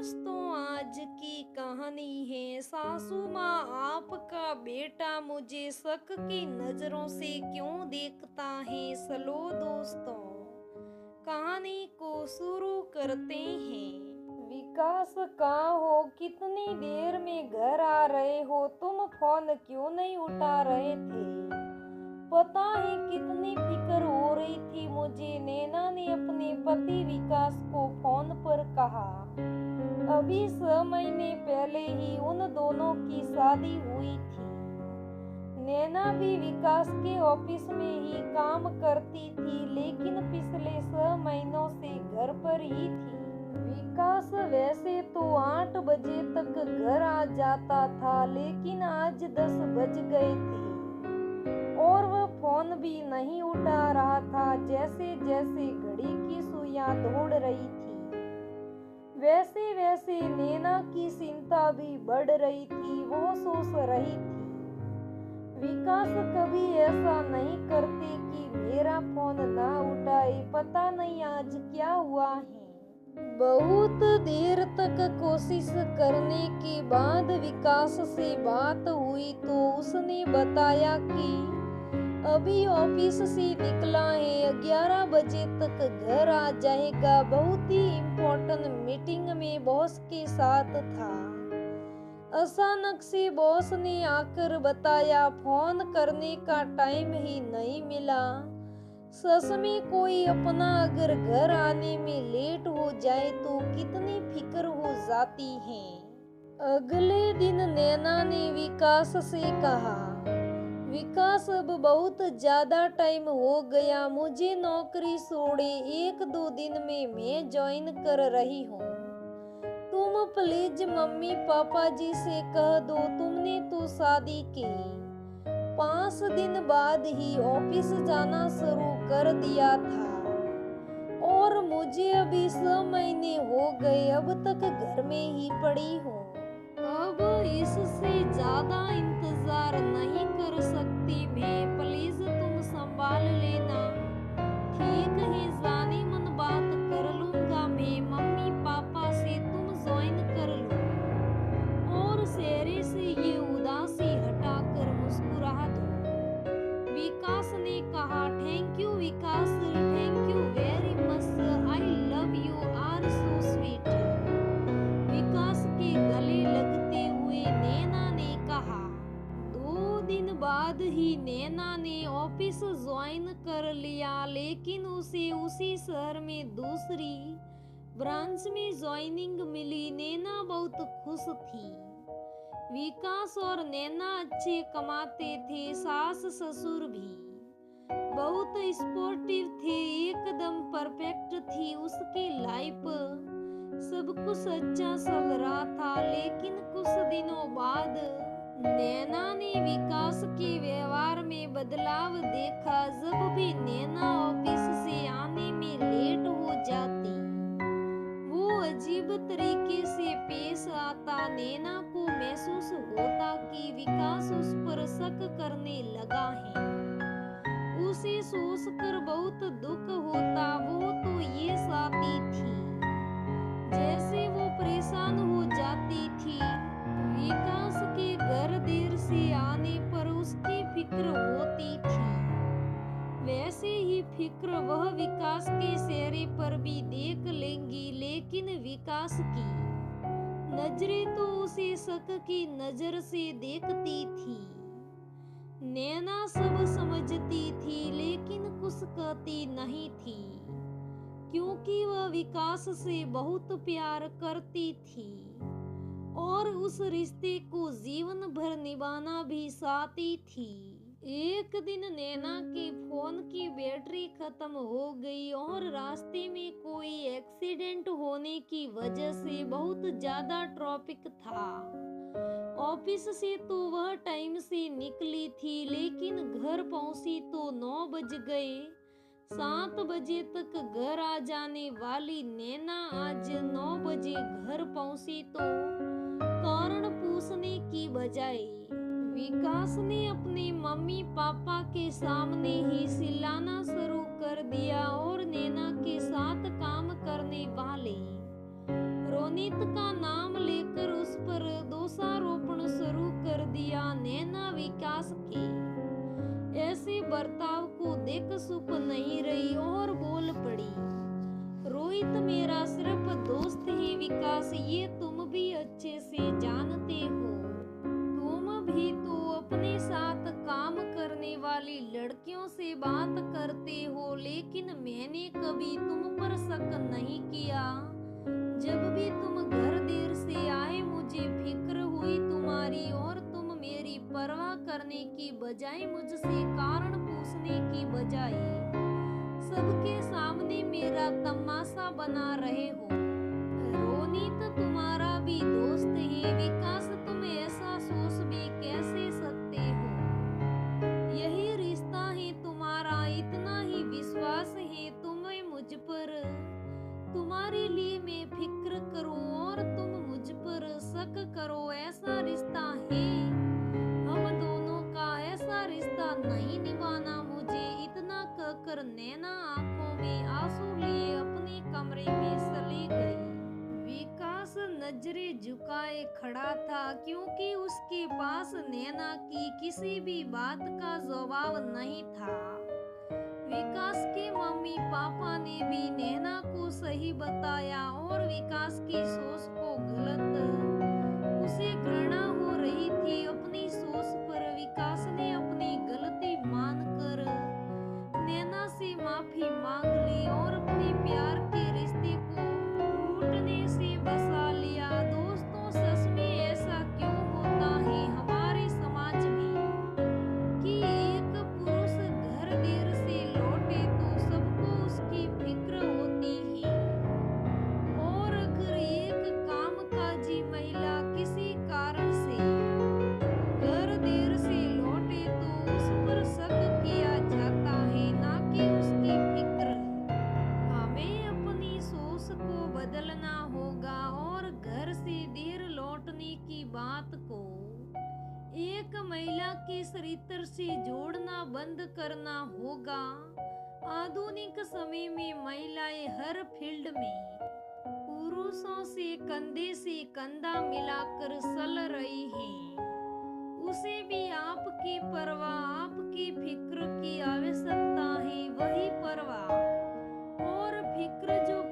दोस्तों, आज की कहानी है सासू माँ आपका बेटा मुझे शक की नजरों से क्यों देखता है। चलो दोस्तों, कहानी को शुरू करते हैं। विकास, कहाँ हो? कितनी देर में घर आ रहे हो? तुम फोन क्यों नहीं उठा रहे थे? पता है कितनी फिक्र हो रही थी मुझे। नैना ने अपने पति विकास को फोन पर कहा। अभी 6 महीने पहले ही उन दोनों की शादी हुई थी। नैना भी विकास के ऑफिस में ही काम करती थी, लेकिन पिछले 6 महीनों से घर पर ही थी। विकास वैसे तो 8 बजे तक घर आ जाता था, लेकिन आज 10 बज गए थे और वह फोन भी नहीं उठा रहा था। जैसे जैसे घड़ी की सुइयां दौड़ रही थी, वैसे वैसे नैना की चिंता भी बढ़ रही थी। वो सोच रही थी, विकास कभी ऐसा नहीं करते कि मेरा फोन ना उठाए। पता नहीं आज क्या हुआ है। बहुत देर तक कोशिश करने के बाद विकास से बात हुई तो उसने बताया कि अभी ऑफिस से निकला है, 11 बजे तक घर आ जाएगा। बहुत ही इम्पोर्टेंट मीटिंग में बॉस के साथ था। अचानक से बॉस ने आकर बताया, फोन करने का टाइम ही नहीं मिला। सच में कोई अपना अगर घर आने में लेट हो जाए तो कितनी फिक्र हो जाती है। अगले दिन नैना ने विकास से कहा, विकास अब बहुत ज्यादा टाइम हो गया, मुझे नौकरी छोड़े 1-2 दिन में मैं ज्वाइन कर रही हूँ। तुम प्लीज मम्मी पापा जी से कह दो। तुमने तो शादी की 5 दिन बाद ही ऑफिस जाना शुरू कर दिया था और मुझे अभी 6 महीने हो गए, अब तक घर में ही पड़ी हूँ। अब इससे ज्यादा इंतजार नहीं कर सकती मैं, प्लीज तुम संभाल लेना। ठीक है, जाने मन बात कर लूंगा मैं मम्मी पापा से, तुम ज्वाइन कर लो और चेहरे से ये उदासी हटाकर मुस्कुरा दो। विकास ने कहा, thank you Vikas, thank you very much, I love you, are so sweet. Vikas के गले लगते हुए नैना ने कहा। 2 दिन बाद ही नैना ने ऑफिस ज्वाइन कर लिया, लेकिन उसे उसी शहर में दूसरी ब्रांच में ज्वाइनिंग मिली। नैना बहुत खुश थी। विकास और नैना अच्छे कमाते थे, सास ससुर भी बहुत स्पोर्टिव थे, एकदम परफेक्ट थी उसकी लाइफ। सब कुछ अच्छा चल रहा था, लेकिन कुछ दिनों बाद नैना ने विकास के व्यवहार में बदलाव देखा। जब भी नैना ऑफिस से आने में लेट हो जाती, वो अजीब तरीके से पेश आता। नैना को महसूस होता कि विकास उस पर शक करने लगा है। उसे सोचकर बहुत दुख होता। वो तो ये चाहती थी, जैसे वो परेशान हो जाती थी विकास के घर देर से आने पर उसकी फिक्र होती थी, वैसे ही फिक्र वह विकास के चेहरे पर भी देख लेंगी। लेकिन विकास की नजरें तो उसे शक की नजर से देखती थी। नैना सब समझती थी, लेकिन कुछ कहती नहीं थी, क्योंकि वह विकास से बहुत प्यार करती थी और उस रिश्ते को जीवन भर निभाना भी चाहती थी। एक दिन नैना के फोन की बैटरी खत्म हो गई और रास्ते में कोई एक्सीडेंट होने की वजह से बहुत ज्यादा ट्रैफिक था। ऑफिस से तो वह टाइम से निकली थी, लेकिन घर पहुंची तो 9 बज गए। 7 बजे तक घर आ जाने वाली नैना आज 9 बजे घर पहुंची तो कारण पूछने की बजाय विकास ने अपने मम्मी पापा के सामने ही चिल्लाना शुरू कर दिया और नैना के साथ काम करने वाले रोनित का नाम लेकर उस पर दोषारोपण शुरू कर दिया नैना विकास के। ऐसे बर्ताव को देख चुप नहीं रही और बोल पड़ी, रोहित मेरा सिर्फ दोस्त है विकास, ये तुम भी अच्छे से जानते हो। तुम भी तो अपने साथ काम करने वाली लड़कियों से बात करते हो, लेकिन मैंने कभी तुम पर शक नहीं किया। जब भी तुम घर देर से आए मुझे फिक्र हुई तुम्हारी, और तुम मेरी परवाह करने की बजाय, मुझसे कारण पूछने की बजाय सबके सामने मेरा तमाशा बना रहे हो। रोनित तुम्हारा भी दोस्त है विकास, तुम ऐसा सोच भी कैसे सकते हो। यही रिश्ता है तुम्हारा, इतना ही विश्वास है तुम्हें मुझ पर। तुम्हारे लिए मैं फिक्र करूं और तुम मुझ पर शक करो, ऐसा रिश्ता है हम दोनों का, ऐसा रिश्ता नहीं निभाना मुझे। इतना कहकर नैना आंखों में आंसू लिए अपने कमरे में चली गई। विकास नजरें झुकाए खड़ा था, क्योंकि उसके पास नैना की किसी भी बात का जवाब नहीं था। विकास के मम्मी पापा ने भी नैना को सही बताया और विकास की सोच को गलत। उसे घृणा हो रही थी अपनी सोच पर। विकास ने अपनी गलती मानकर नैना से माफी मांग ली और अपने प्यार के रिश्ते को टूटने से बचा लिया। दोस्तों, सच में ऐसा क्यों होता है हमारे समाज में कि एक पुरुष घर देर से लौटे तो सबको उसकी फिक्र होती है, और अगर एक कामकाजी महिला किसी कारण से घर देर से लौटे तो उस पर शक किया जाता है, ना कि उसकी फिक्र। हमें अपनी सोच को बदलना होगा और घर से देर लौटने की बात को एक महिला के चरित्र से जोड़ना बंद करना होगा। आधुनिक समय में महिलाएं हर फील्ड में पुरुषों से कंधा मिलाकर चल रही हैं। उसे भी आपकी परवाह, आपकी फिक्र की आवश्यकता है। वही परवाह और फिक्र जो